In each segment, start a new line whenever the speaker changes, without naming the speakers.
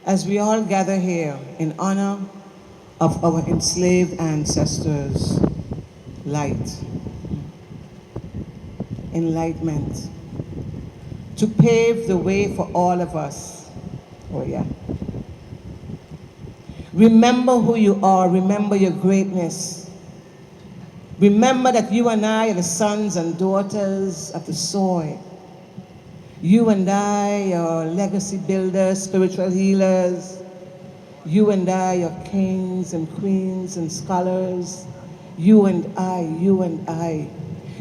As we all gather here in honor of our enslaved ancestors, light, enlightenment, to pave the way for all of us. Oh yeah. Remember who you are, remember your greatness. Remember that you and I are the sons and daughters of the soil. You and I are legacy builders, spiritual healers. You and I are kings and queens and scholars. You and I, you and I.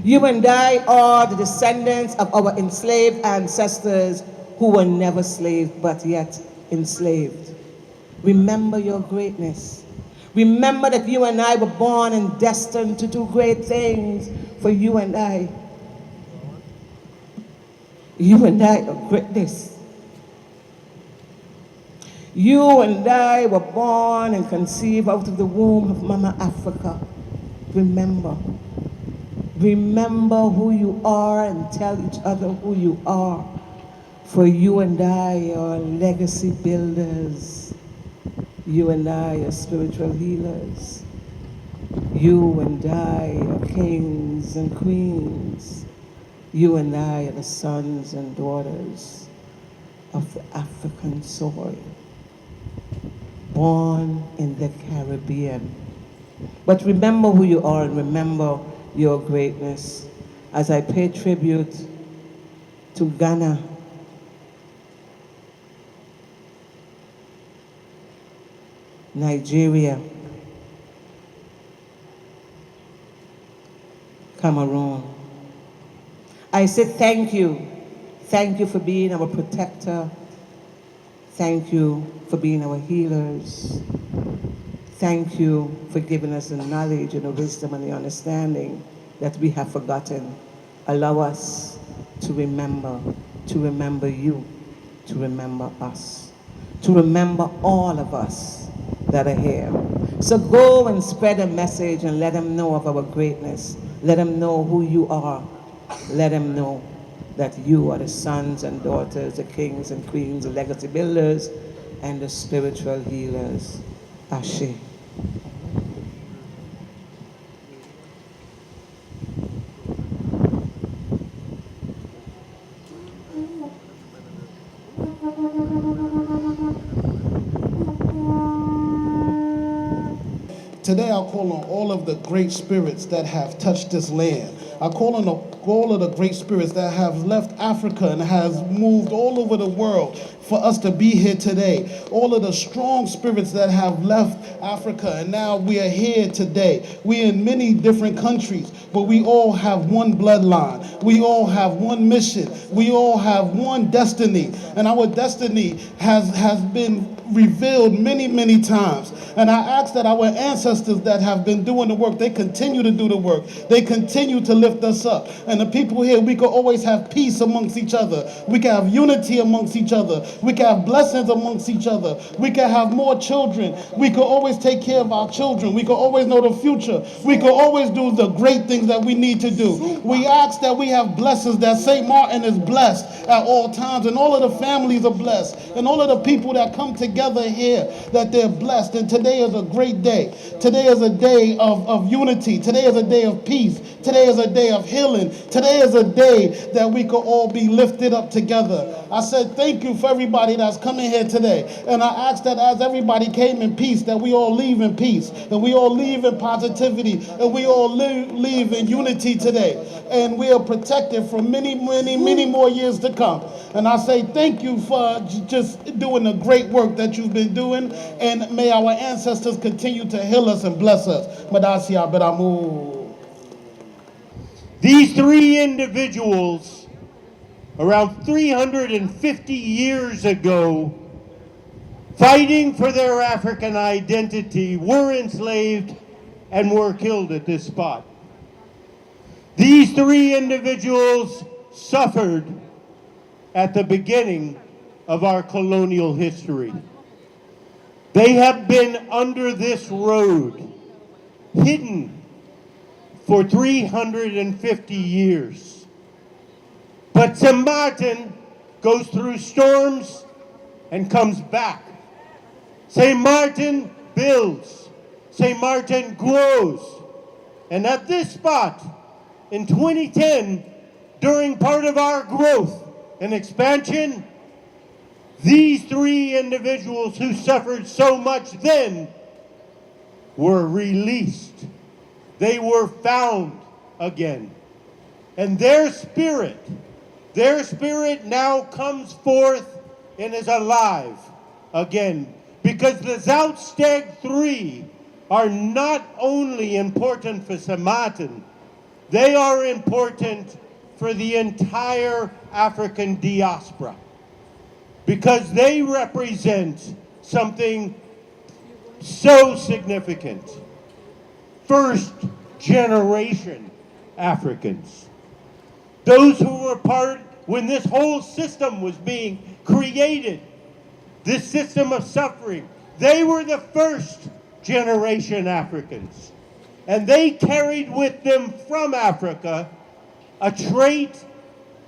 You and I are the descendants of our enslaved ancestors who were never slaved but yet enslaved. Remember your greatness. Remember that you and I were born and destined to do great things for you and I. You and I are greatness. You and I were born and conceived out of the womb of Mama Africa. Remember. Remember who you are and tell each other who you are. For you and I are legacy builders. You and I are spiritual healers. You and I are kings and queens. You and I are the sons and daughters of the African soil, born in the Caribbean. But remember who you are and remember your greatness. As I pay tribute to Ghana, Nigeria, Cameroon, I say thank you. Thank you for being our protector. Thank you for being our healers. Thank you for giving us the knowledge and the wisdom and the understanding that we have forgotten. Allow us to remember you, to remember us, to remember all of us that are here. So go and spread a message and let them know of our greatness. Let them know who you are. Let them know that you are the sons and daughters, the kings and queens, the legacy builders, and the spiritual healers. Ashe.
Today I call on all of the great spirits that have touched this land. I call on all of the great spirits that have left Africa and has moved all over the world for us to be here today. All of the strong spirits that have left Africa and now we are here today. We're in many different countries, but we all have one bloodline. We all have one mission. We all have one destiny. And our destiny has been revealed many, many times. And I ask that our ancestors that have been doing the work, they continue to do the work. They continue to lift us up. And the people here, we can always have peace amongst each other. We can have unity amongst each other. We can have blessings amongst each other. We can have more children. We can always take care of our children. We can always know the future. We can always do the great things that we need to do. We ask that we have blessings, that St. Martin is blessed at all times, and all of the families are blessed, and all of the people that come together here, that they're blessed. And today is a great day. Today is a day of unity. Today is a day of peace. Today is a day of healing. Today is a day that we could all be lifted up together. I said thank you for everybody that's coming here today. And I ask that as everybody came in peace, that we all leave in peace, and we all leave in positivity, and we all leave in unity today. And we are protected for many, many, many more years to come. And I say thank you for just doing the great work that you've been doing. And may our ancestors continue to heal us and bless us. Madasia Beramu.
These three individuals, around 350 years ago, fighting for their African identity, were enslaved and were killed at this spot. These three individuals suffered at the beginning of our colonial history. They have been under this road, hidden for 350 years. But St. Martin goes through storms and comes back St. Martin builds, St. Martin grows. And at this spot, in 2010, during part of our growth and expansion, these three individuals who suffered so much then were released. They were found again. And their spirit now comes forth and is alive again. Because the Zoutsteg Three are not only important for St. Martin, they are important for the entire African diaspora. Because they represent something so significant. First generation Africans. Those who were part when this whole system was being created, this system of suffering, they were the first generation Africans. And they carried with them from Africa a trait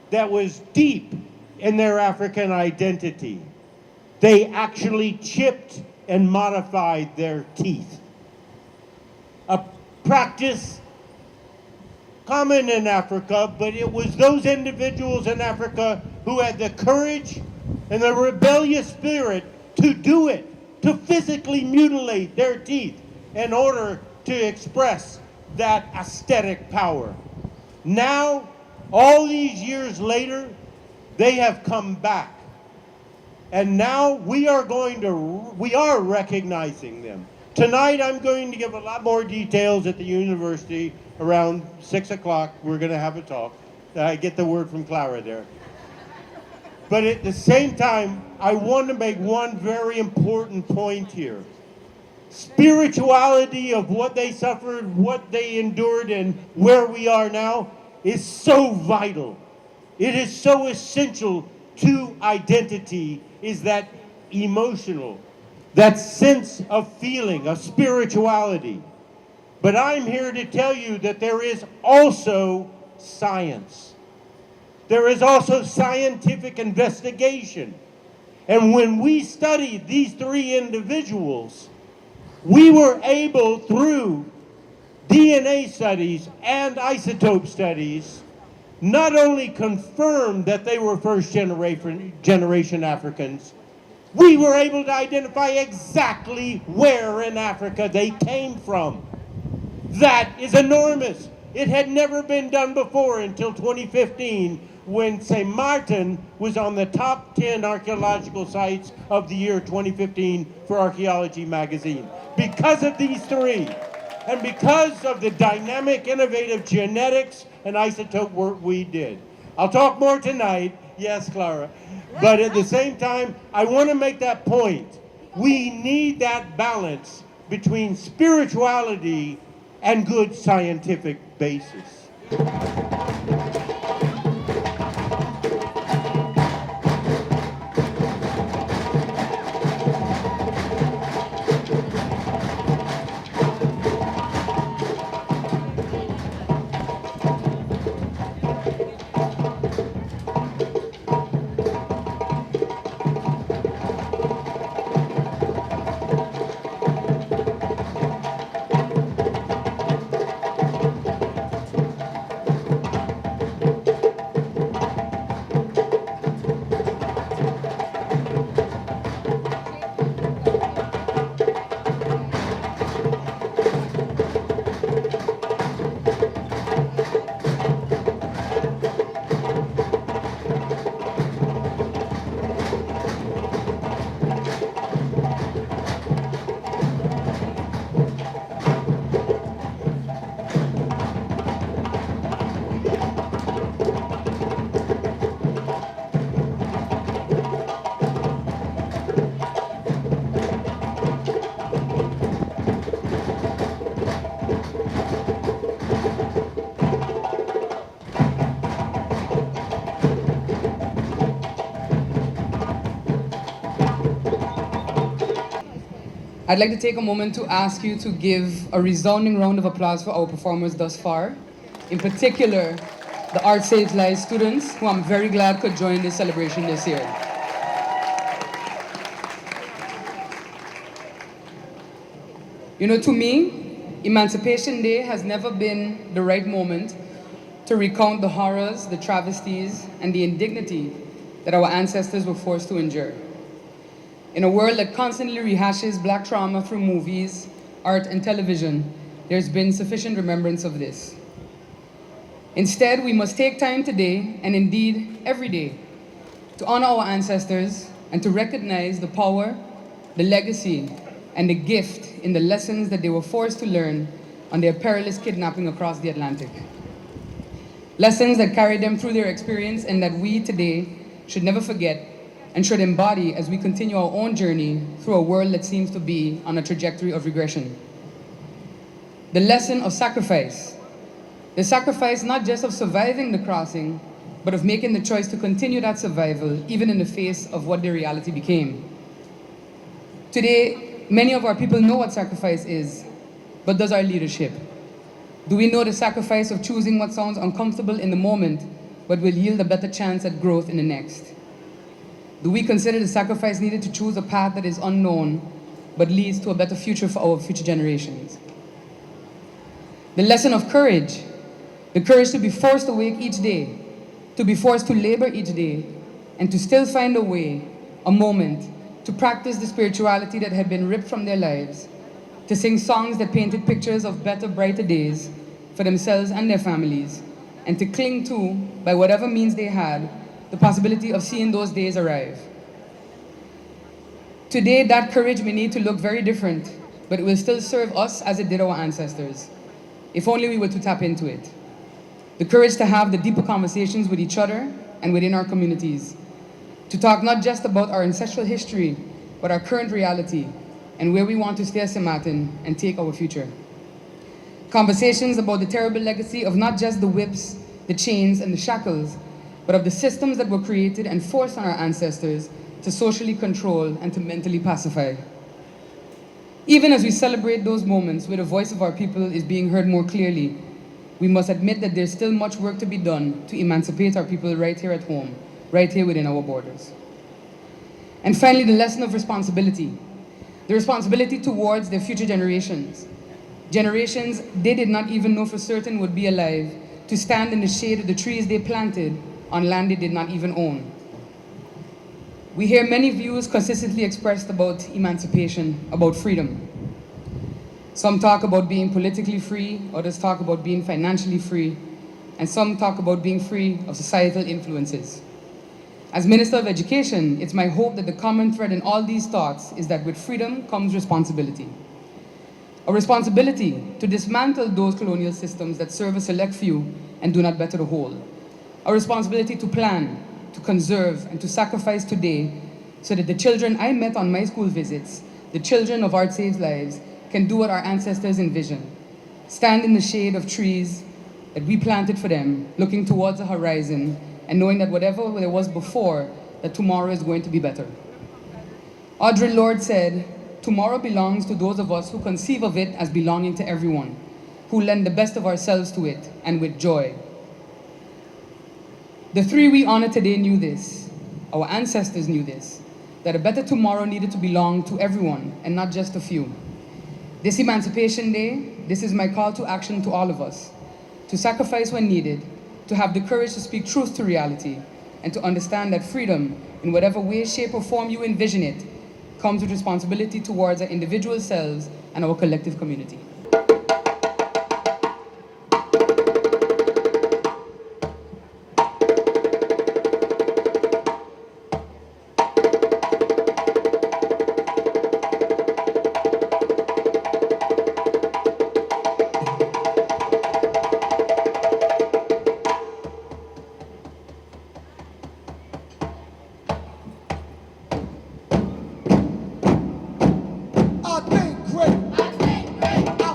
that was deep in their African identity. They actually chipped and modified their teeth. A practice common in Africa, but it was those individuals in Africa who had the courage and the rebellious spirit to do it, to physically mutilate their teeth in order to express that aesthetic power. Now, all these years later, they have come back. And now we are recognizing them. Tonight I'm going to give a lot more details at the university around 6 o'clock. We're going to have a talk. I get the word from Clara there. But at the same time, I want to make one very important point here. Spirituality of what they suffered, what they endured, and where we are now is so vital. It is so essential to identity, is that emotional, that sense of feeling, of spirituality. But I'm here to tell you that there is also science. There is also scientific investigation. And when we studied these three individuals, we were able, through DNA studies and isotope studies, not only confirm that they were first generation Africans, we were able to identify exactly where in Africa they came from. That is enormous. It had never been done before until 2015, when St. Martin was on the top 10 archaeological sites of the year 2015 for Archaeology magazine. Because of these three, and because of the dynamic, innovative genetics and isotope work we did. I'll talk more tonight, yes, Clara, but at the same time, I want to make that point. We need that balance between spirituality and good scientific basis.
I'd like to take a moment to ask you to give a resounding round of applause for our performers thus far. In particular, the Art Saves Lives students, who I'm very glad could join this celebration this year. You know, to me, Emancipation Day has never been the right moment to recount the horrors, the travesties, and the indignity that our ancestors were forced to endure. In a world that constantly rehashes Black trauma through movies, art, and television, there's been sufficient remembrance of this. Instead, we must take time today, and indeed every day, to honor our ancestors and to recognize the power, the legacy, and the gift in the lessons that they were forced to learn on their perilous kidnapping across the Atlantic. Lessons that carried them through their experience and that we today should never forget and should embody as we continue our own journey through a world that seems to be on a trajectory of regression. The lesson of sacrifice. The sacrifice not just of surviving the crossing, but of making the choice to continue that survival even in the face of what their reality became. Today, many of our people know what sacrifice is, but does our leadership? Do we know the sacrifice of choosing what sounds uncomfortable in the moment, but will yield a better chance at growth in the next? Do we consider the sacrifice needed to choose a path that is unknown, but leads to a better future for our future generations? The lesson of courage, the courage to be forced awake each day, to be forced to labor each day, and to still find a way, a moment, to practice the spirituality that had been ripped from their lives, to sing songs that painted pictures of better, brighter days for themselves and their families, and to cling to, by whatever means they had, the possibility of seeing those days arrive. Today, that courage may need to look very different, but it will still serve us as it did our ancestors, if only we were to tap into it. The courage to have the deeper conversations with each other and within our communities, to talk not just about our ancestral history, but our current reality and where we want to stay as Samatin and take our future. Conversations about the terrible legacy of not just the whips, the chains, and the shackles, but of the systems that were created and forced on our ancestors to socially control and to mentally pacify. Even as we celebrate those moments where the voice of our people is being heard more clearly, we must admit that there's still much work to be done to emancipate our people right here at home, right here within our borders. And finally, the lesson of responsibility. The responsibility towards their future generations. Generations they did not even know for certain would be alive to stand in the shade of the trees they planted on land they did not even own. We hear many views consistently expressed about emancipation, about freedom. Some talk about being politically free, others talk about being financially free, and some talk about being free of societal influences. As Minister of Education, it's my hope that the common thread in all these thoughts is that with freedom comes responsibility. A responsibility to dismantle those colonial systems that serve a select few and do not better the whole. A responsibility to plan, to conserve, and to sacrifice today so that the children I met on my school visits, the children of Art Saves Lives, can do what our ancestors envisioned. Stand in the shade of trees that we planted for them, looking towards the horizon and knowing that whatever there was before, that tomorrow is going to be better. Audre Lorde said, "Tomorrow belongs to those of us who conceive of it as belonging to everyone, who lend the best of ourselves to it, and with joy." The three we honor today knew this. Our ancestors knew this, that a better tomorrow needed to belong to everyone and not just a few. This Emancipation Day, this is my call to action to all of us, to sacrifice when needed, to have the courage to speak truth to reality, and to understand that freedom, in whatever way, shape, or form you envision it, comes with responsibility towards our individual selves and our collective community.
I think great.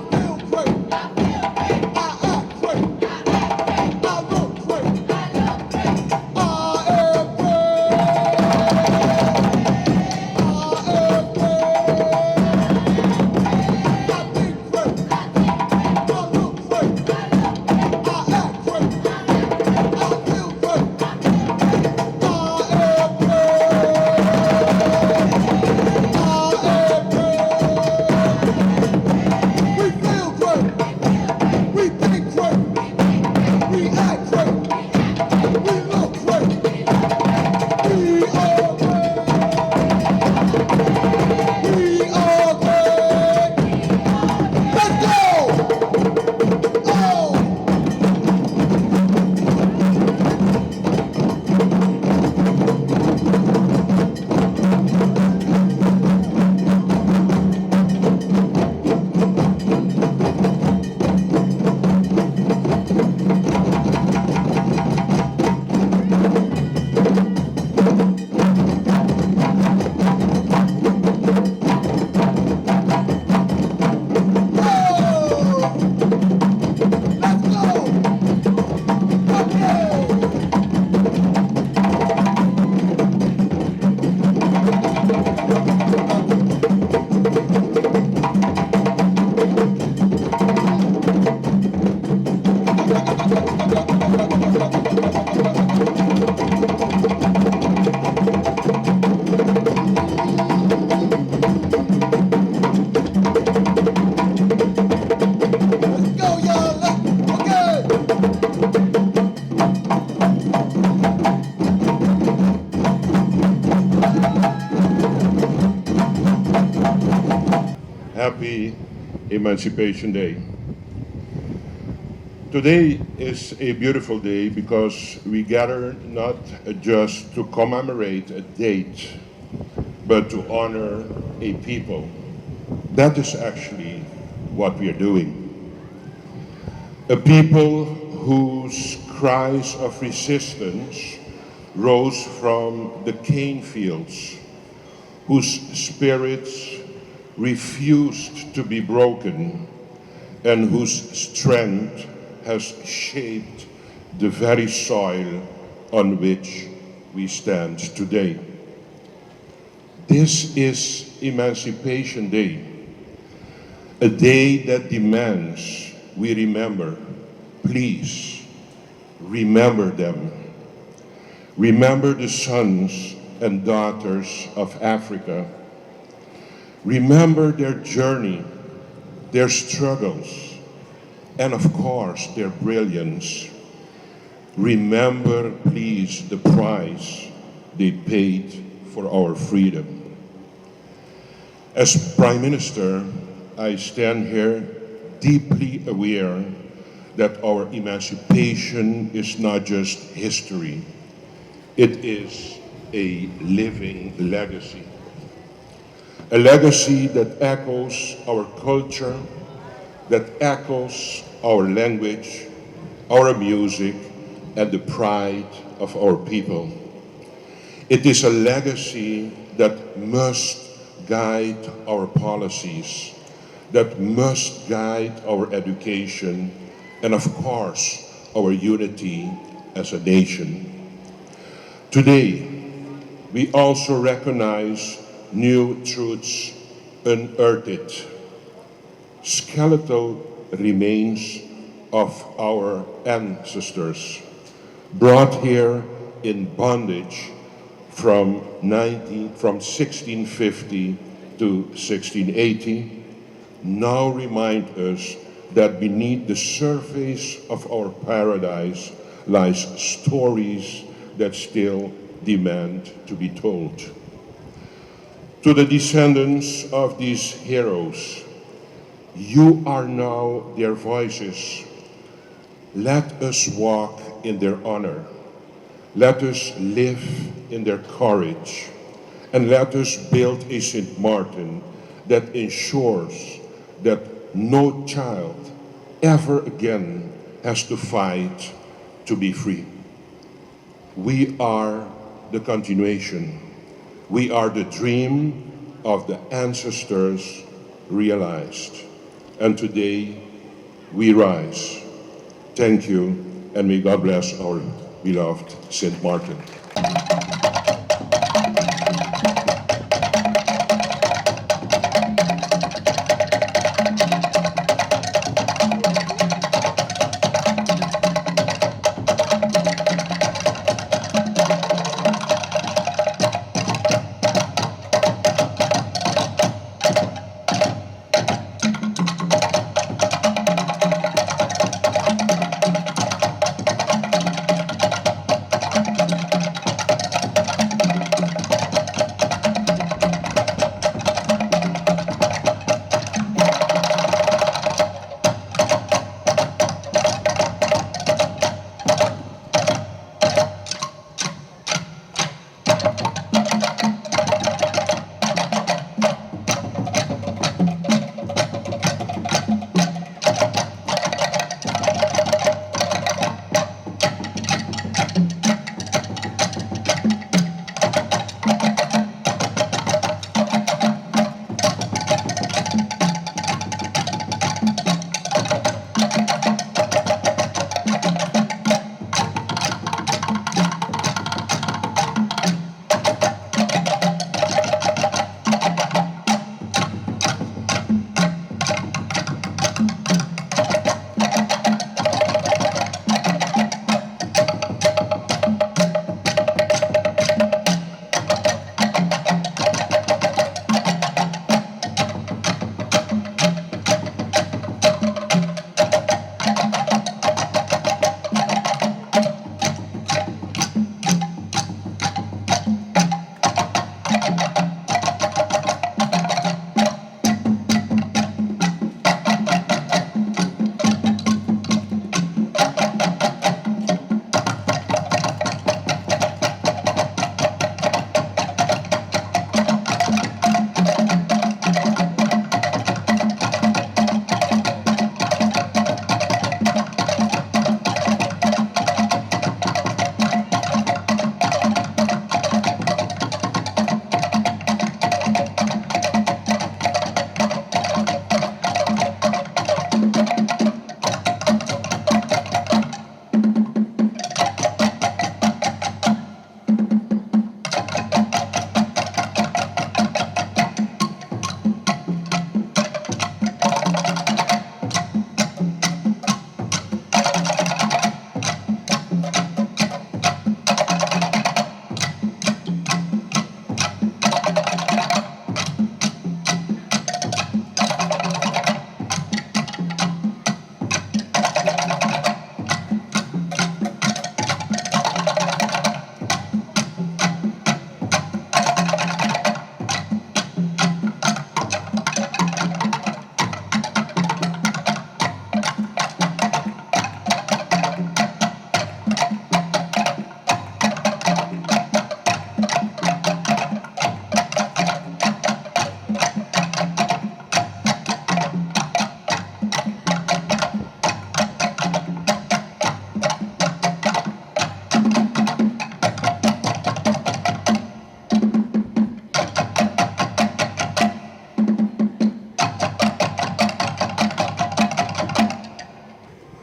happy Emancipation Day. Today is a beautiful day because we gather not just to commemorate a date, but to honor a people. That is actually what we are doing. A people whose cries of resistance rose from the cane fields, whose spirits refused to be broken, and whose strength has shaped the very soil on which we stand today. This is Emancipation Day, a day that demands we remember. Please, remember them. Remember the sons and daughters of Africa. Remember their journey, their struggles, and of course, their brilliance. Remember, please, the price they paid for our freedom. As Prime Minister, I stand here deeply aware that our emancipation is not just history, it is a living legacy. A legacy that echoes our culture, that echoes our language, our music, and the pride of our people. It is a legacy that must guide our policies, that must guide our education, and of course, our unity as a nation. Today, we also recognize new truths unearthed, skeletal remains of our ancestors, brought here in bondage from 1650 to 1680, now remind us that beneath the surface of our paradise lies stories that still demand to be told. To the descendants of these heroes, you are now their voices. Let us walk in their honor. Let us live in their courage. And let us build a St. Martin that ensures that no child ever again has to fight to be free. We are the continuation. We are the dream of the ancestors realized. And today, we rise. Thank you, and may God bless our beloved St. Martin.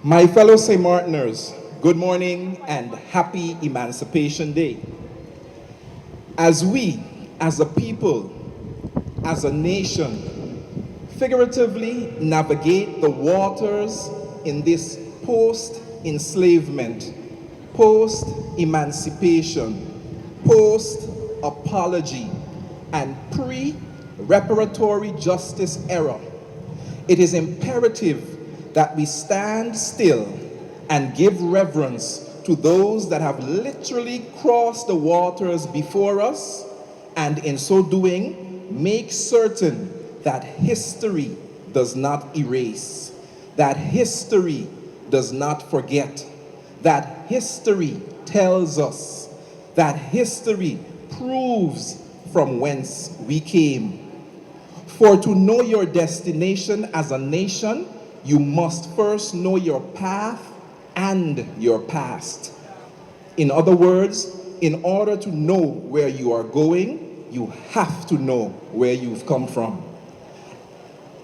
My fellow St. Martiners, good morning and happy Emancipation Day. As we, as a people, as a nation, figuratively navigate the waters in this post-enslavement, post-emancipation, post-apology, and pre-reparatory justice era, it is imperative that we stand still and give reverence to those that have literally crossed the waters before us, and in so doing, make certain that history does not erase, that history does not forget, that history tells us, that history proves from whence we came. For to know your destination as a nation, you must first know your path and your past. In other words, in order to know where you are going, you have to know where you've come from.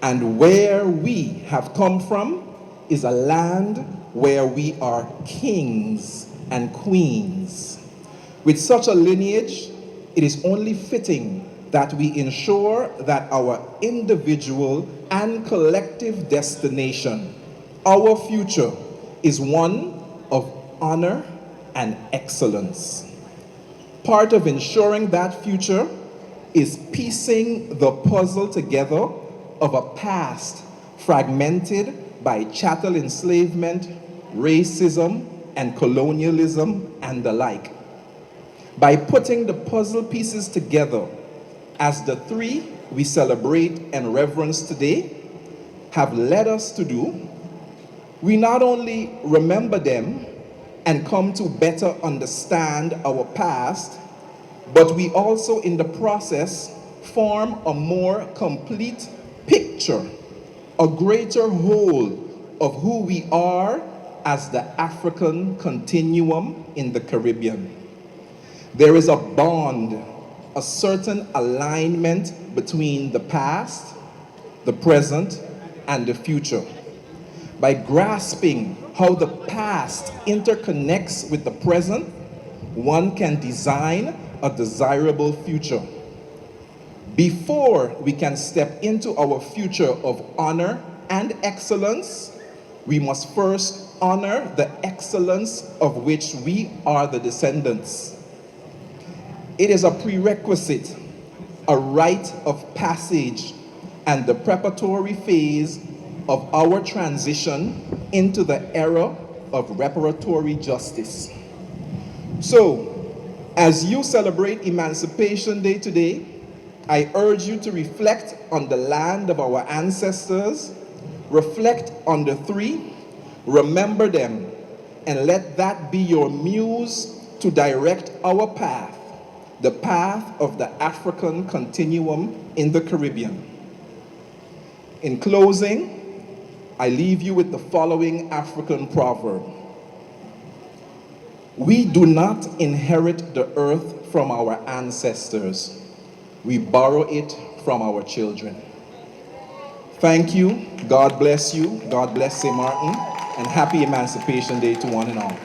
And where we have come from is a land where we are kings and queens. With such a lineage, it is only fitting that we ensure that our individual and collective destination, our future, is one of honor and excellence. Part of ensuring that future is piecing the puzzle together of a past fragmented by chattel enslavement, racism, and colonialism, and the like. By putting the puzzle pieces together, as the three we celebrate and reverence today have led us to do, we not only remember them and come to better understand our past, but we also in the process form a more complete picture, a greater whole of who we are as the African continuum in the Caribbean. There is a bond, a certain alignment between the past, the present, and the future. By grasping how the past interconnects with the present, one can design a desirable future. Before we can step into our future of honor and excellence, we must first honor the excellence of which we are the descendants. It is a prerequisite, a rite of passage, and the preparatory phase of our transition into the era of reparatory justice. So, as you celebrate Emancipation Day today, I urge you to reflect on the land of our ancestors, reflect on the three, remember them, and let that be your muse to direct our path, the path of the African continuum in the Caribbean. In closing, I leave you with the following African proverb. We do not inherit the earth from our ancestors. We borrow it from our children. Thank you. God bless you. God bless St. Martin. And happy Emancipation Day to one and all.